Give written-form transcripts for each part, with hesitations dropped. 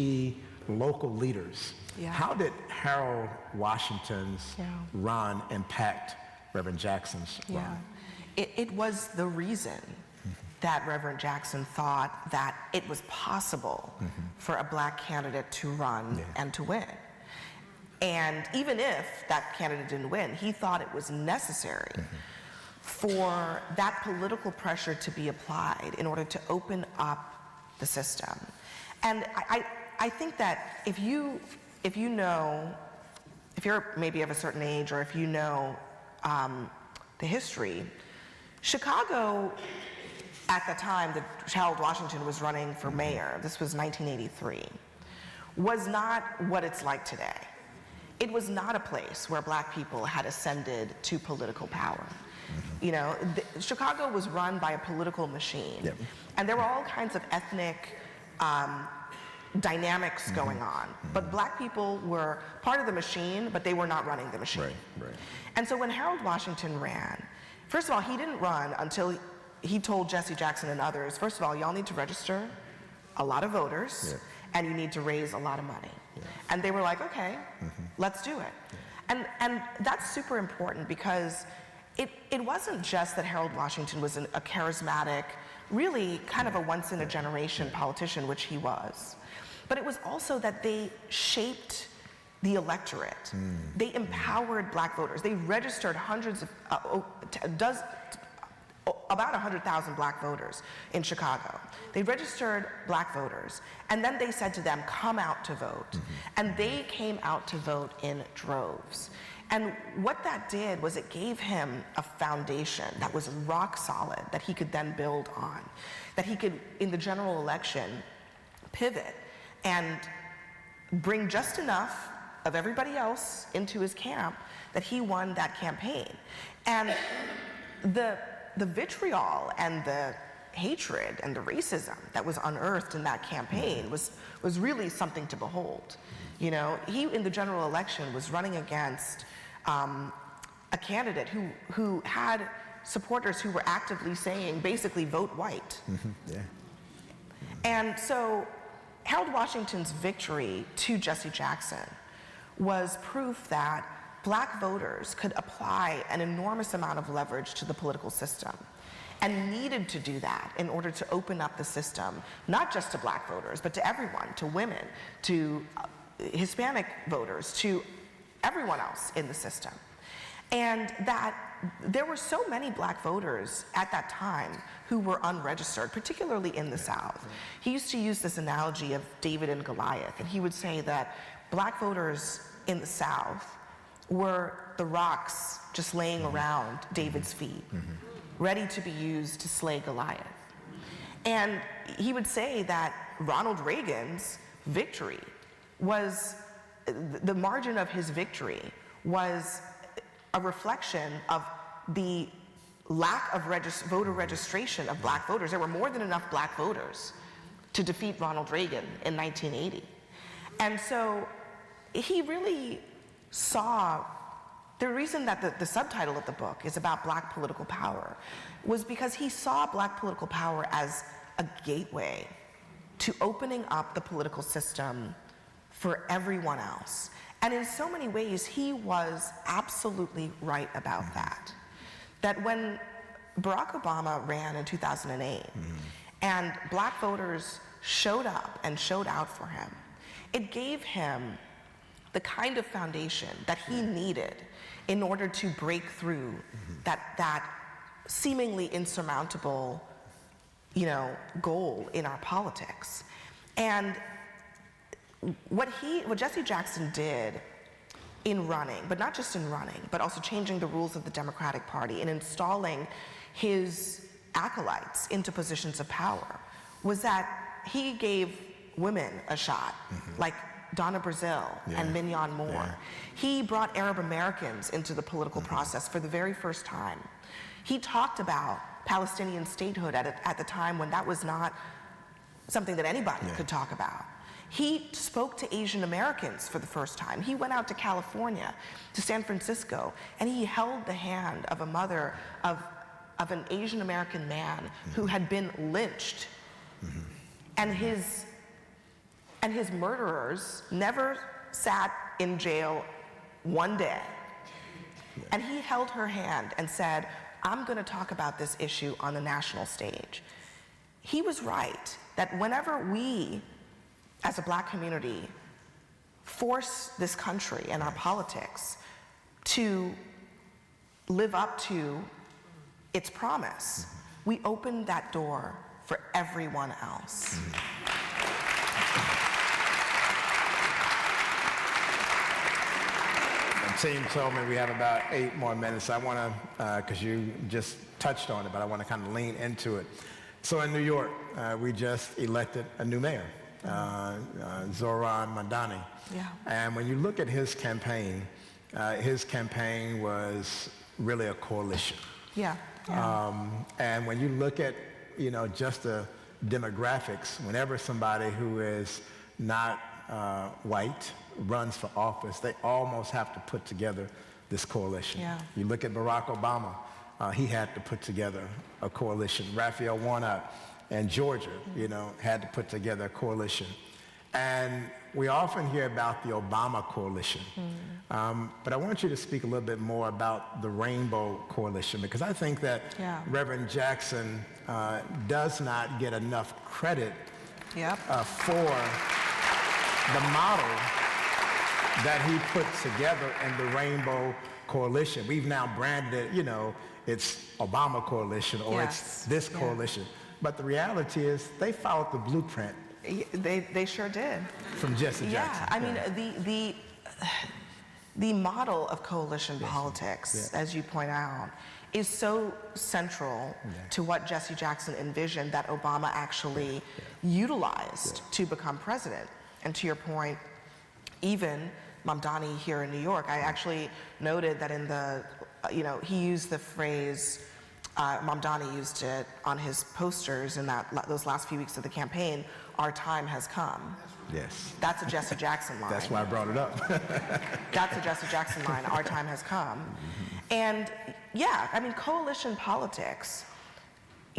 key local leaders. Yeah. How did Harold Washington's run impact Reverend Jackson's run? It was the reason that Reverend Jackson thought that it was possible for a black candidate to run and to win. And even if that candidate didn't win, he thought it was necessary for that political pressure to be applied in order to open up the system. And I think that if you know, if you're maybe of a certain age, or if you know the history, Chicago at the time that Harold Washington was running for mayor, this was 1983, was not what it's like today. It was not a place where black people had ascended to political power. You know, Chicago was run by a political machine, and there were all kinds of ethnic dynamics going on. But black people were part of the machine, but they were not running the machine. Right. And so when Harold Washington ran, first of all, he didn't run until he told Jesse Jackson and others, first of all, y'all need to register a lot of voters, and you need to raise a lot of money. And they were like, okay, let's do it. And that's super important, because it wasn't just that Harold Washington was a charismatic, really kind of a once-in-a-generation politician, which he was. But it was also that they shaped the electorate. They empowered black voters. They registered hundreds of, about 100,000 black voters in Chicago. They registered black voters, and then they said to them, come out to vote. And they came out to vote in droves. And what that did was it gave him a foundation that was rock solid, that he could then build on, that he could, in the general election, pivot and bring just enough of everybody else into his camp that he won that campaign. And the vitriol and the hatred and the racism that was unearthed in that campaign was really something to behold. You know, he, in the general election, was running against a candidate who had supporters who were actively saying, basically, vote white. And so Harold Washington's victory to Jesse Jackson was proof that black voters could apply an enormous amount of leverage to the political system, and needed to do that in order to open up the system, not just to black voters, but to everyone, to women, to Hispanic voters, to everyone else in the system. And that there were so many black voters at that time who were unregistered, particularly in the South. He used to use this analogy of David and Goliath, and he would say that black voters in the South were the rocks just laying around David's feet, ready to be used to slay Goliath. And he would say that Ronald Reagan's victory was, the margin of his victory was a reflection of the lack of voter registration of black voters. There were more than enough black voters to defeat Ronald Reagan in 1980. And so he really saw, the reason that the subtitle of the book is about black political power was because he saw black political power as a gateway to opening up the political system for everyone else. And in so many ways, he was absolutely right about that. That when Barack Obama ran in 2008, and black voters showed up and showed out for him, it gave him the kind of foundation that he needed in order to break through that seemingly insurmountable, goal in our politics. And what Jesse Jackson did in running, but not just in running, but also changing the rules of the Democratic Party and installing his acolytes into positions of power, was that he gave women a shot, like Donna Brazile and Mignon Moore. He brought Arab Americans into the political process for the very first time. He talked about Palestinian statehood at the time when that was not something that anybody could talk about. He spoke to Asian Americans for the first time. He went out to California, to San Francisco, and he held the hand of a mother of an Asian American man who had been lynched. And his And his murderers never sat in jail one day. And he held her hand and said, I'm going to talk about this issue on the national stage. He was right that whenever we, as a Black community, force this country and our politics to live up to its promise, we open that door for everyone else. The team told me we have about 8 more minutes. I want to, because you just touched on it, but I want to kind of lean into it. So in New York, we just elected a new mayor, Zohran Mamdani. Yeah. And when you look at his campaign was really a coalition. Yeah. And when you look at, just the demographics, whenever somebody who is not white runs for office, they almost have to put together this coalition. Yeah. You look at Barack Obama, he had to put together a coalition. Raphael Warnock in Georgia, had to put together a coalition. And we often hear about the Obama coalition. But I want you to speak a little bit more about the Rainbow Coalition, because I think that Reverend Jackson does not get enough credit for the model that he put together in the Rainbow Coalition. We've now branded it, it's Obama Coalition or it's this coalition. But the reality is they followed the blueprint. They sure did. From Jesse Jackson. I mean, the model of coalition politics, as you point out, is so central to what Jesse Jackson envisioned that Obama actually utilized to become president. And to your point, even Mamdani here in New York, I actually noted that in the, he used the phrase, Mamdani used it on his posters in those last few weeks of the campaign, "Our time has come." Yes. That's a Jesse Jackson line. That's why I brought it up. That's a Jesse Jackson line, "Our time has come." And coalition politics,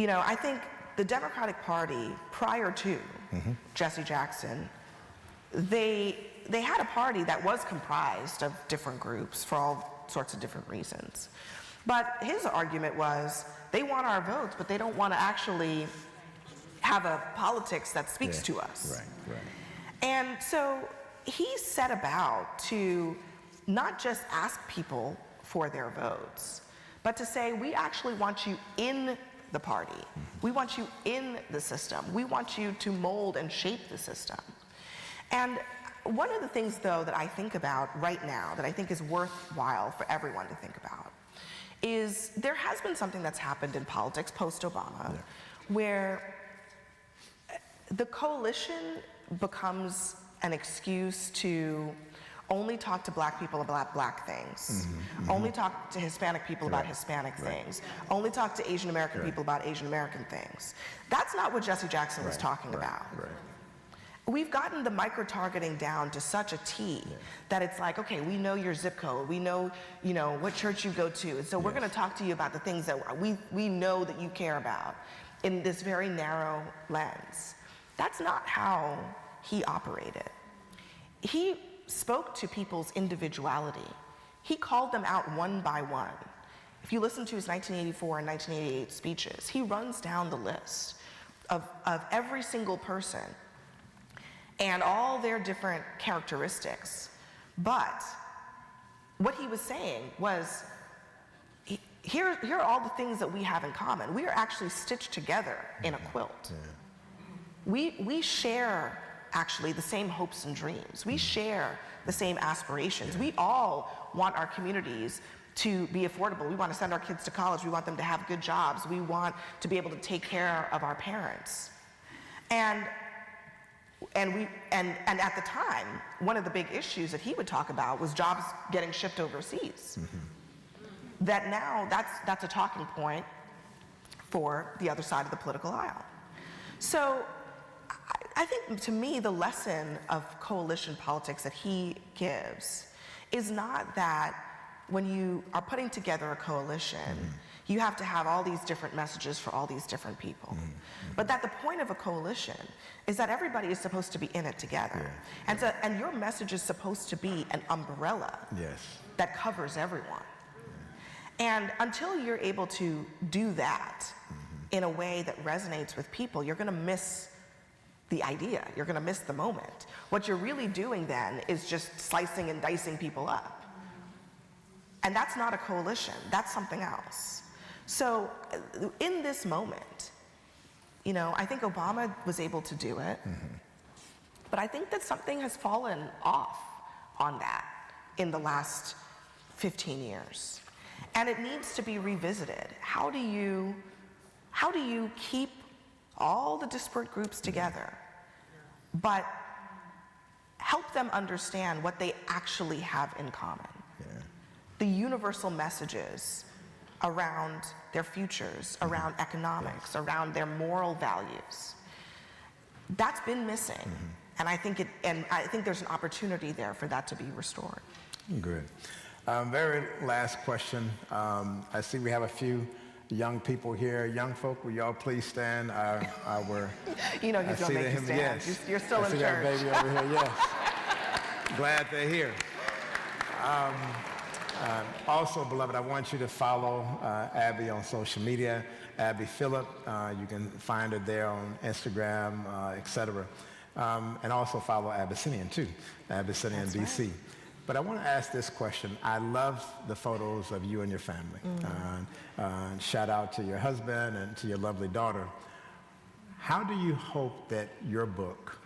I think the Democratic Party prior to Jesse Jackson, they had a party that was comprised of different groups for all sorts of different reasons. But his argument was they want our votes, but they don't want to actually have a politics that speaks to us. Right. And so he set about to not just ask people for their votes, but to say, we actually want you in the party. We want you in the system. We want you to mold and shape the system. And one of the things, though, that I think about right now that I think is worthwhile for everyone to think about is there has been something that's happened in politics post-Obama where the coalition becomes an excuse to only talk to Black people about Black things, only talk to Hispanic people about Hispanic things, only talk to Asian American people about Asian American things. That's not what Jesse Jackson was talking about. We've gotten the micro-targeting down to such a T that it's like, okay, we know your zip code, we know, what church you go to, and so we're going to talk to you about the things that we know that you care about in this very narrow lens. That's not how he operated. He spoke to people's individuality. He called them out one by one. If you listen to his 1984 and 1988 speeches, he runs down the list of every single person and all their different characteristics. But what he was saying was, here are all the things that we have in common. We are actually stitched together in a quilt. We share actually the same hopes and dreams. We share the same aspirations. We all want our communities to be affordable. We want to send our kids to college. We want them to have good jobs. We want to be able to take care of our parents. And at the time, one of the big issues that he would talk about was jobs getting shipped overseas. That now, that's a talking point for the other side of the political aisle. So I think, to me, the lesson of coalition politics that he gives is not that when you are putting together a coalition, You have to have all these different messages for all these different people. But that the point of a coalition is that everybody is supposed to be in it together. And your message is supposed to be an umbrella that covers everyone. And until you're able to do that in a way that resonates with people, you're gonna miss the idea, you're gonna miss the moment. What you're really doing then is just slicing and dicing people up. And that's not a coalition, that's something else. So in this moment, you know, I think Obama was able to do it, but I think that something has fallen off on that in the last 15 years. And it needs to be revisited. How do you keep all the disparate groups together, but help them understand what they actually have in common? The universal messages around their futures, around economics, around their moral values. That's been missing. And I think there's an opportunity there for that to be restored. Good. Very last question. I see we have a few young people here. Young folk, will y'all please stand? You know he's gonna make you stand. Yes. You're still I in see church. that baby over here, yes. Glad they're here. Also, beloved, I want you to follow Abby on social media, Abby Phillip. You can find her there on Instagram, etc. And also follow Abyssinian too, Abyssinian BC. Right. But I want to ask this question. I love the photos of you and your family. Shout out to your husband and to your lovely daughter. How do you hope that your book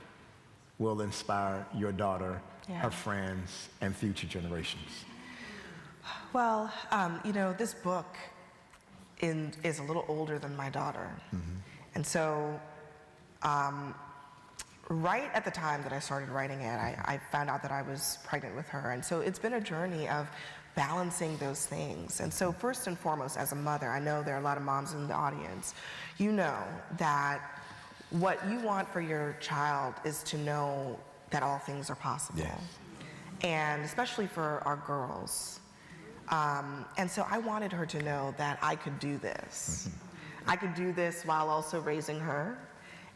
will inspire your daughter, her friends, and future generations? Well, you know, this book is a little older than my daughter. And so right at the time that I started writing it, I found out that I was pregnant with her. And so it's been a journey of balancing those things. And so first and foremost, as a mother, I know there are a lot of moms in the audience, you know that what you want for your child is to know that all things are possible. And especially for our girls. And so I wanted her to know that I could do this. I could do this while also raising her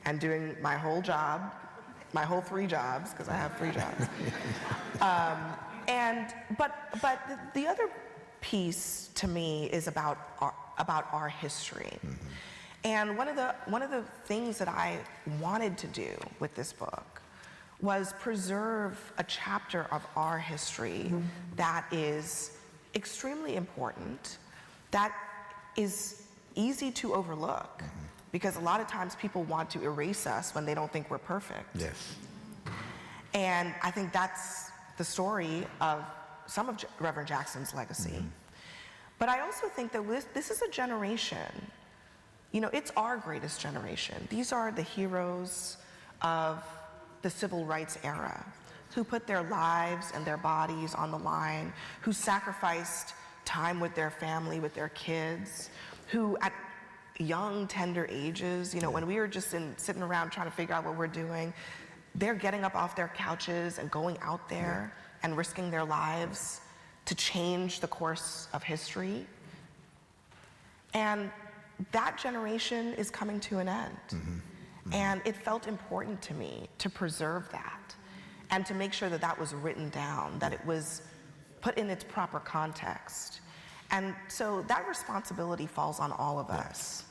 and doing my whole job, my whole 3 jobs, because I have 3 jobs. But the other piece to me is about our history. And one of the things that I wanted to do with this book was preserve a chapter of our history that is extremely important, that is easy to overlook, because a lot of times people want to erase us when they don't think we're perfect. And I think that's the story of some of Reverend Jackson's legacy. But I also think that this is a generation, you know, it's our greatest generation. These are the heroes of the civil rights era, who put their lives and their bodies on the line, who sacrificed time with their family, with their kids, who at young, tender ages, you know, when we were just sitting around trying to figure out what we're doing, they're getting up off their couches and going out there and risking their lives to change the course of history. And that generation is coming to an end. And it felt important to me to preserve that and to make sure that that was written down, that it was put in its proper context. And so that responsibility falls on all of us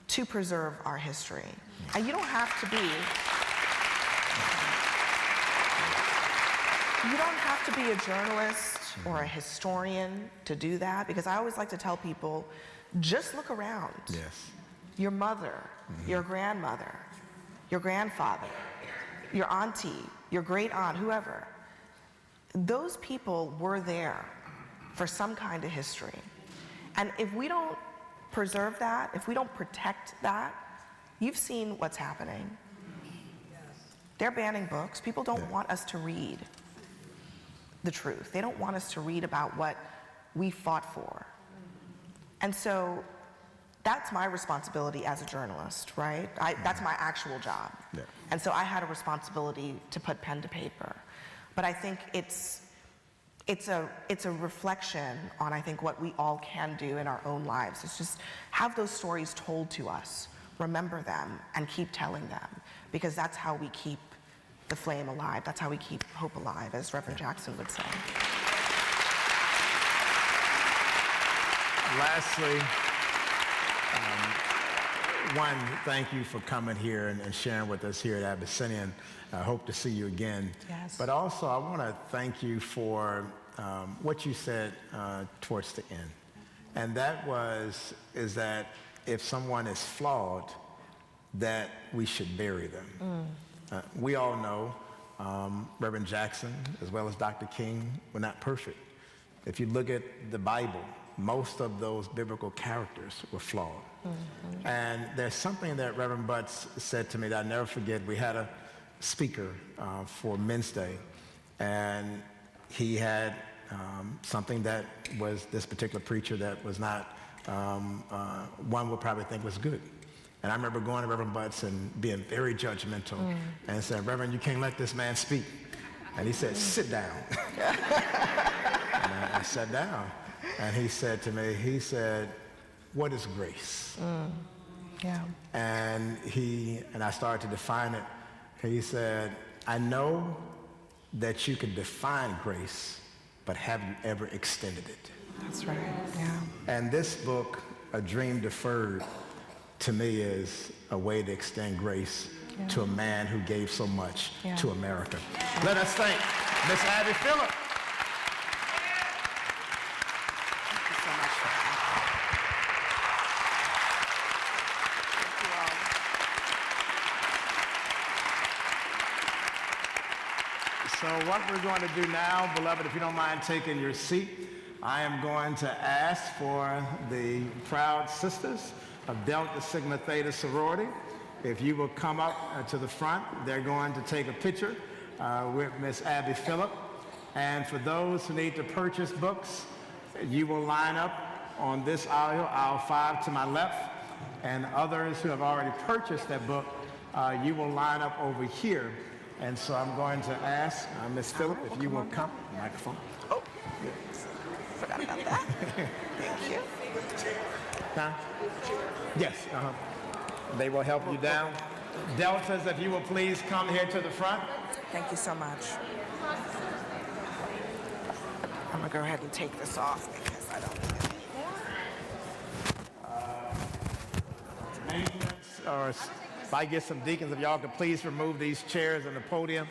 to preserve our history. And you don't have to be a journalist or a historian to do that, because I always like to tell people, just look around. Your mother, your grandmother, your grandfather, your auntie, your great aunt, whoever, those people were there for some kind of history. And if we don't preserve that, if we don't protect that, you've seen what's happening. They're banning books. People don't want us to read the truth. They don't want us to read about what we fought for. And so that's my responsibility as a journalist, right? That's my actual job. And so I had a responsibility to put pen to paper. But I think it's it's a reflection on, I think, what we all can do in our own lives. It's just have those stories told to us, remember them, and keep telling them, because that's how we keep the flame alive. That's how we keep hope alive, as Reverend Jackson would say. Lastly, one, thank you for coming here and sharing with us here at Abyssinian. I hope to see you again. Yes. But also, I want to thank you for what you said towards the end. And that is that if someone is flawed, that we should bury them. We all know Reverend Jackson, as well as Dr. King, were not perfect. If you look at the Bible, most of those biblical characters were flawed. And there's something that Reverend Butts said to me that I'll never forget. We had a speaker for Men's Day, and he had something that was this particular preacher that was not, one would probably think was good. And I remember going to Reverend Butts and being very judgmental and saying, Reverend, you can't let this man speak. And he said, sit down. And I sat down. And he said to me, he said, what is grace? Yeah. And I started to define it. He said, I know that you can define grace, but have you ever extended it? That's right, yeah. And this book, A Dream Deferred, to me is a way to extend grace to a man who gave so much to America. Let us thank Miss Abby Phillip. Thank you so much for that. Thank you all. So what we're going to do now, beloved, if you don't mind taking your seat, I am going to ask for the proud sisters of Delta Sigma Theta sorority, if you will come up to the front. They're going to take a picture with Miss Abby Phillip. And for those who need to purchase books, you will line up on this aisle 5 to my left, and others who have already purchased that book, you will line up over here. And so I'm going to ask Miss Phillip if you will come. Microphone. Oh, forgot about that. Thank you. Huh? Yes. They will help you down. Deltas, if you will please come here to the front. Thank you so much. I'm gonna go ahead and take this off because I don't need it anymore. Maintenance, or if I get some deacons, if y'all could please remove these chairs and the podium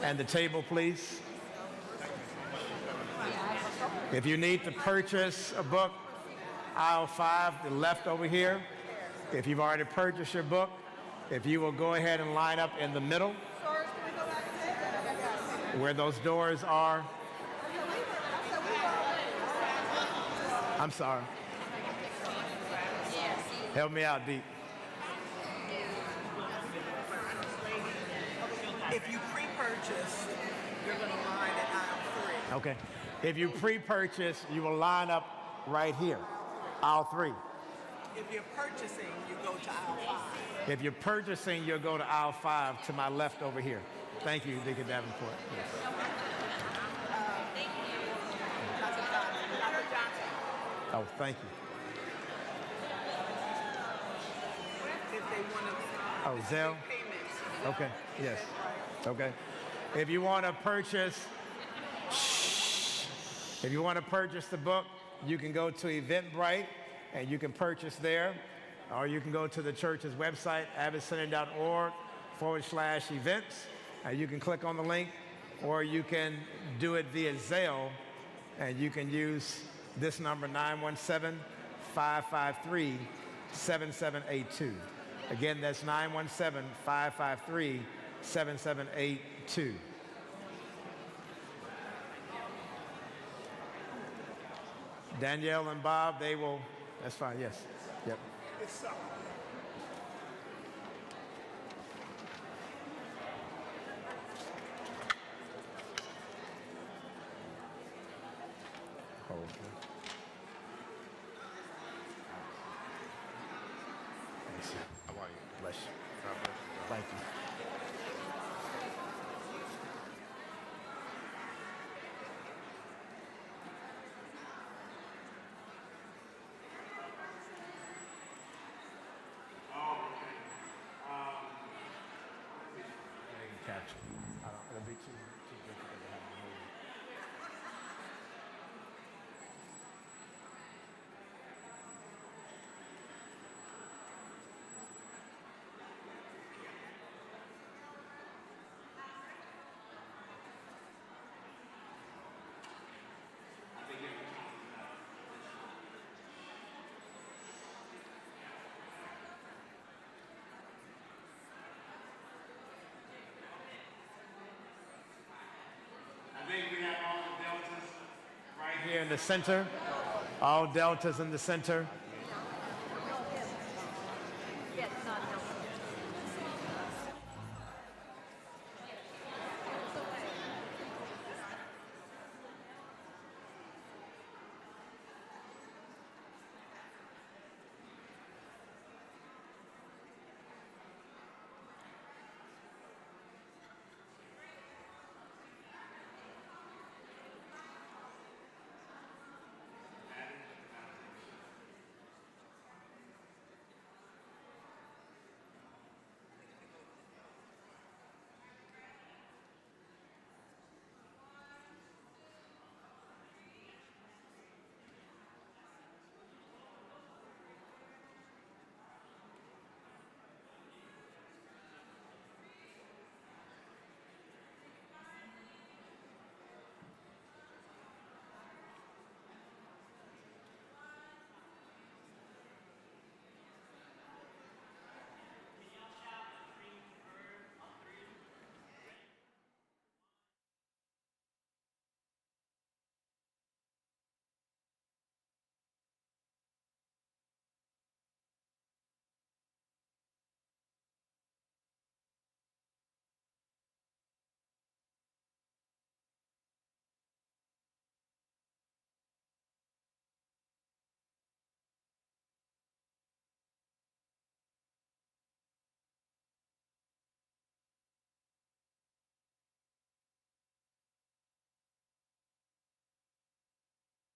and the table, please. If you need to purchase a book, aisle 5, the left over here. If you've already purchased your book, if you will go ahead and line up in the middle where those doors are. I'm sorry. Help me out, Deep. If you pre-purchase, you're going to line at aisle 3. Okay. If you pre-purchase, you will line up right here, aisle 3. If you're purchasing, you go to aisle 5. If you're purchasing, you'll go to aisle 5 to my left over here. Thank you, Deacon Davenport. Yes. Oh, thank you. If they want to Oh, Zelle? payments. Okay, yes. Okay. If you want to purchase, if you want to purchase the book, you can go to Eventbrite and you can purchase there, or you can go to the church's website, abyssinian.org/events. You can click on the link, or you can do it via Zelle, and you can use this number, 917-553-7782. Again, that's 917-553-7782. Danielle and Bob, they will, that's fine, yes. Yep. Hold. Thanks. How are you? Bless you. God bless you. Thank you. here in the center. All deltas in the center.